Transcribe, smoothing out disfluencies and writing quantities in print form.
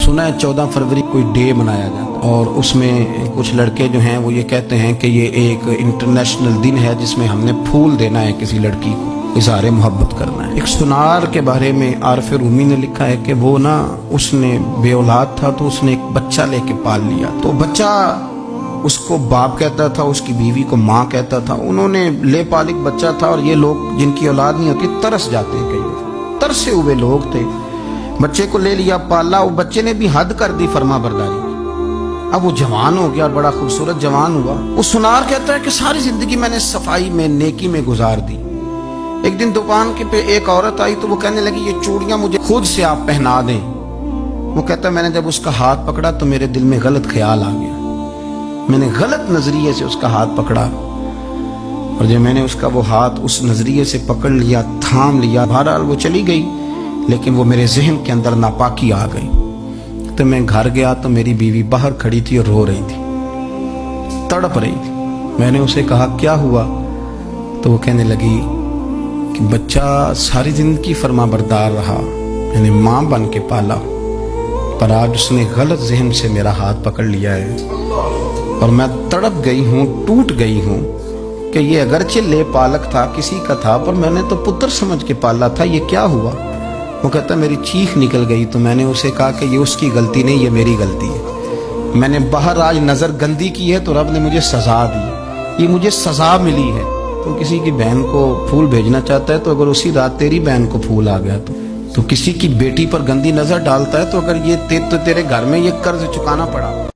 सुना है 14 फरवरी कोई डे मनाया जाता है और उसमें कुछ लड़के जो हैं वो ये कहते हैं कि ये एक इंटरनेशनल दिन है जिसमें हमने फूल देना है किसी लड़की को, इज़हार मोहब्बत करना है। एक सुनार के बारे में आरफ रूमी ने लिखा है कि वो ना उसने बे औलाद था तो उसने एक बच्चा लेके पाल लिया। तो बच्चा उसको बाप कहता था, उसकी बीवी को माँ कहता था। उन्होंने ले पालिक बच्चा था और ये लोग जिनकी औलाद नहीं होती तरस जाते हैं, कई तरसे हुए लोग थे। बच्चे को ले लिया, पाला, वो बच्चे ने भी हद कर दी फर्मा बरदारी। अब वो जवान हो गया, बड़ा खूबसूरत जवान हुआ। वो सुनार कहता है कि सारी जिंदगी मैंने सफाई में, नेकी में गुजार दी। एक दिन दुकान के पे एक औरत आई तो वो कहने लगी ये चूड़ियां मुझे खुद से आप पहना दें। वो कहता है मैंने जब उसका हाथ पकड़ा तो मेरे दिल में गलत ख्याल आ गया, मैंने गलत नजरिए से उसका हाथ पकड़ा और जब मैंने उसका वो हाथ उस नजरिए से पकड़ लिया, थाम लिया, बहरहाल वो चली गई, लेकिन वो मेरे जहन के अंदर नापाकी आ गई। तो मैं घर गया तो मेरी बीवी बाहर खड़ी थी और रो रही थी, तड़प रही थी। मैंने उसे कहा क्या हुआ? तो वो कहने लगी कि बच्चा सारी जिंदगी फर्मा बरदार रहा, मैंने माँ बन के पाला, पर आज उसने गलत जहन से मेरा हाथ पकड़ लिया है और मैं तड़प गई हूँ, टूट गई हूँ कि ये अगरचे ले पालक था, किसी का था, पर मैंने तो पुत्र समझ के पाला था, ये क्या हुआ? वो कहता मेरी चीख निकल गई। तो मैंने उसे कहा कि ये उसकी गलती नहीं, ये मेरी गलती है। मैंने बाहर आज नज़र गंदी की है तो रब ने मुझे सज़ा दी, ये मुझे सज़ा मिली है। तो किसी की बहन को फूल भेजना चाहता है तो अगर उसी रात तेरी बहन को फूल आ गया तो किसी की बेटी पर गंदी नज़र डालता है तो अगर ये तेरे घर में ये कर्ज चुकाना पड़ा।